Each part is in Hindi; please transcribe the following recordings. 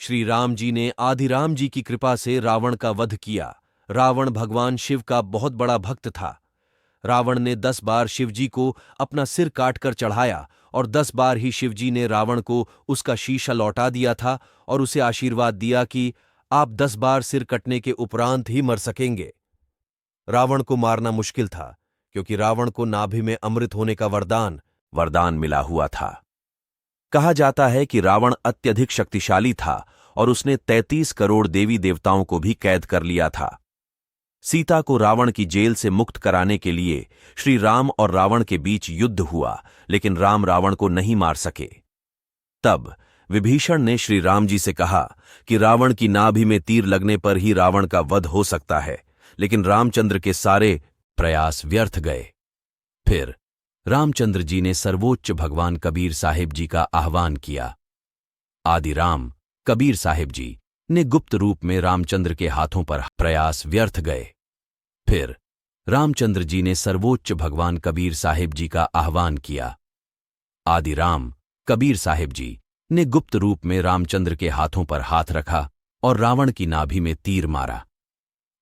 श्री राम जी ने आदिराम जी की कृपा से रावण का वध किया। रावण भगवान शिव का बहुत बड़ा भक्त था। रावण ने 10 बार शिवजी को अपना सिर काटकर चढ़ाया और 10 बार ही शिवजी ने रावण को उसका शीशा लौटा दिया था और उसे आशीर्वाद दिया कि आप 10 बार सिर कटने के उपरांत ही मर सकेंगे। रावण को मारना मुश्किल था क्योंकि रावण को नाभि में अमृत होने का वरदान मिला हुआ था। कहा जाता है कि रावण अत्यधिक शक्तिशाली था और उसने 33 करोड़ देवी देवताओं को भी कैद कर लिया था। सीता को रावण की जेल से मुक्त कराने के लिए श्री राम और रावण के बीच युद्ध हुआ, लेकिन राम रावण को नहीं मार सके। तब विभीषण ने श्री राम जी से कहा कि रावण की नाभि में तीर लगने पर ही रावण का वध हो सकता है, लेकिन रामचंद्र के सारे प्रयास व्यर्थ गए। फिर रामचंद्र जी ने सर्वोच्च भगवान कबीर साहिब जी का आह्वान किया। आदिराम कबीर साहिब जी ने गुप्त रूप में रामचंद्र के हाथों पर प्रयास व्यर्थ गए। फिर रामचंद्र जी ने सर्वोच्च भगवान कबीर साहिब जी का आह्वान किया। आदिराम कबीर साहिब जी ने गुप्त रूप में रामचंद्र के हाथों पर हाथ रखा और रावण की नाभि में तीर मारा।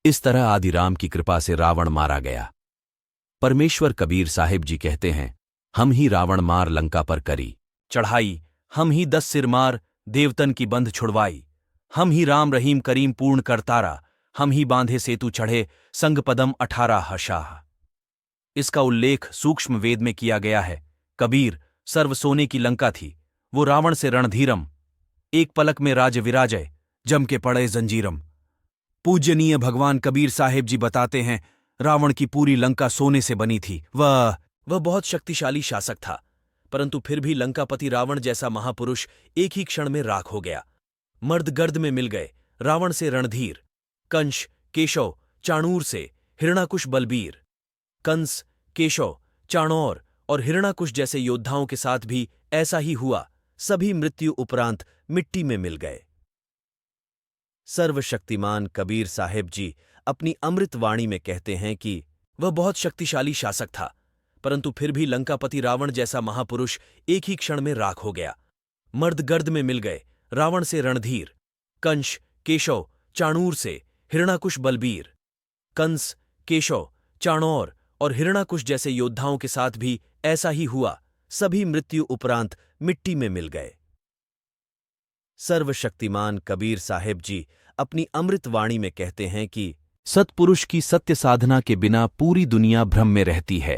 इस तरह आदिराम की कृपा से रावण मारा गया। परमेश्वर कबीर साहिब जी कहते हैं, हम ही रावण मार लंका पर करी चढ़ाई, हम ही 10 सिर मार देवतन की बंध छुड़वाई, हम ही राम रहीम करीम पूर्ण करतारा, हम ही बांधे सेतु चढ़े संग पदम 18 हशाह। इसका उल्लेख सूक्ष्म वेद में किया गया है। कबीर सर्व सोने की लंका थी, वो रावण से रणधीरम, एक पलक में राज विराजय, जम के पड़े जंजीरम। पूज्यनीय भगवान कबीर साहिब जी बताते हैं, रावण की पूरी लंका सोने से बनी थी। वह बहुत शक्तिशाली शासक था, परंतु फिर भी लंकापति रावण जैसा महापुरुष एक ही क्षण में राख हो गया। मर्द गर्द में मिल गए, रावण से रणधीर, कंस केशव चाणूर से हिरणाकुश बलबीर। कंस केशव चाणौर और हिरणाकुश जैसे योद्धाओं के साथ भी ऐसा ही हुआ, सभी मृत्यु उपरांत मिट्टी में मिल गए। सर्वशक्तिमान कबीर साहिब जी अपनी अमृत वाणी में कहते हैं कि वह बहुत शक्तिशाली शासक था, परंतु फिर भी लंकापति रावण जैसा महापुरुष एक ही क्षण में राख हो गया। मर्द गर्द में मिल गए, रावण से रणधीर, कंस केशव चाणूर से हिरणाकुश बलबीर। कंस केशव चाणौर और हिरणाकुश जैसे योद्धाओं के साथ भी ऐसा ही हुआ, सभी मृत्यु उपरांत मिट्टी में मिल गए। सर्वशक्तिमान कबीर साहिब जी अपनी अमृत वाणी में कहते हैं कि सत्पुरुष की सत्य साधना के बिना पूरी दुनिया भ्रम में रहती है।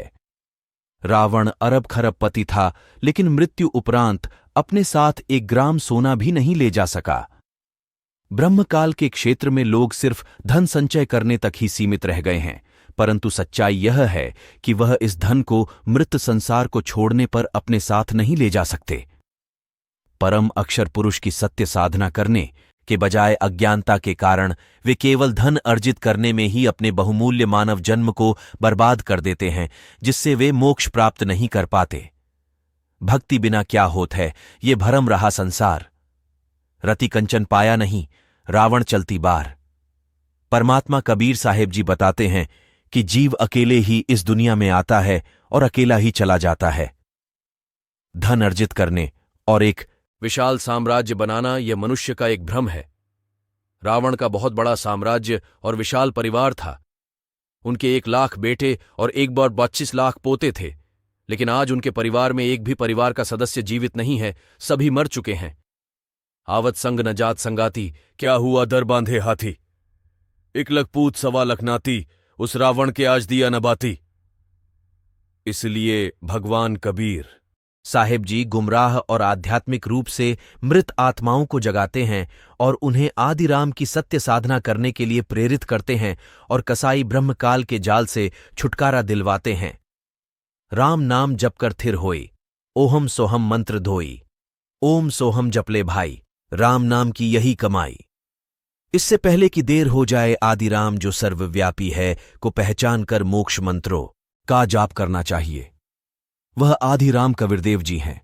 रावण अरब खरब पति था, लेकिन मृत्यु उपरांत अपने साथ 1 ग्राम सोना भी नहीं ले जा सका। ब्रह्मकाल के क्षेत्र में लोग सिर्फ धन संचय करने तक ही सीमित रह गए हैं, परंतु सच्चाई यह है कि वह इस धन को मृत संसार को छोड़ने पर अपने साथ नहीं ले जा सकते। परम अक्षर पुरुष की सत्य साधना करने के बजाय अज्ञानता के कारण वे केवल धन अर्जित करने में ही अपने बहुमूल्य मानव जन्म को बर्बाद कर देते हैं, जिससे वे मोक्ष प्राप्त नहीं कर पाते। भक्ति बिना क्या होत है, ये भरम रहा संसार। रति कंचन पाया नहीं, रावण चलती बार। परमात्मा कबीर साहिब जी बताते हैं कि जीव अकेले ही इस दुनिया में आता है और अकेला ही चला जाता है। धन अर्जित करने और एक विशाल साम्राज्य बनाना यह मनुष्य का एक भ्रम है। रावण का बहुत बड़ा साम्राज्य और विशाल परिवार था। उनके 1 लाख बेटे और 1/25 लाख पोते थे, लेकिन आज उनके परिवार में एक भी परिवार का सदस्य जीवित नहीं है, सभी मर चुके हैं। आवत संग न जात संगाती, क्या हुआ दर बांधे हाथी। 1 लख पूत 1.25 लाख नाती, उस रावण के आज दिया न बाती। इसलिए भगवान कबीर साहिब जी गुमराह और आध्यात्मिक रूप से मृत आत्माओं को जगाते हैं और उन्हें आदिराम की सत्य साधना करने के लिए प्रेरित करते हैं और कसाई ब्रह्मकाल के जाल से छुटकारा दिलवाते हैं। राम नाम जप कर थिर होई, ओहम सोहम मंत्र धोई, ओम सोहम जपले भाई, राम नाम की यही कमाई। इससे पहले कि देर हो जाए, आदिराम जो सर्वव्यापी है को पहचान कर मोक्ष मंत्रों का जाप करना चाहिए। वह आदिराम कबीरदेव जी हैं।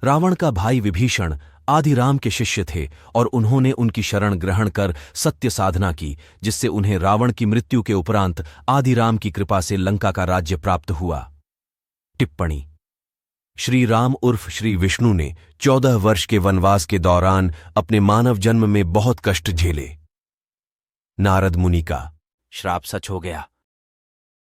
रावण का भाई विभीषण आदिराम के शिष्य थे और उन्होंने उनकी शरण ग्रहण कर सत्य साधना की, जिससे उन्हें रावण की मृत्यु के उपरांत आदिराम की कृपा से लंका का राज्य प्राप्त हुआ। टिप्पणी। श्री राम उर्फ श्री विष्णु ने 14 वर्ष के वनवास के दौरान अपने मानव जन्म में बहुत कष्ट झेले। नारद मुनि का श्राप सच हो गया।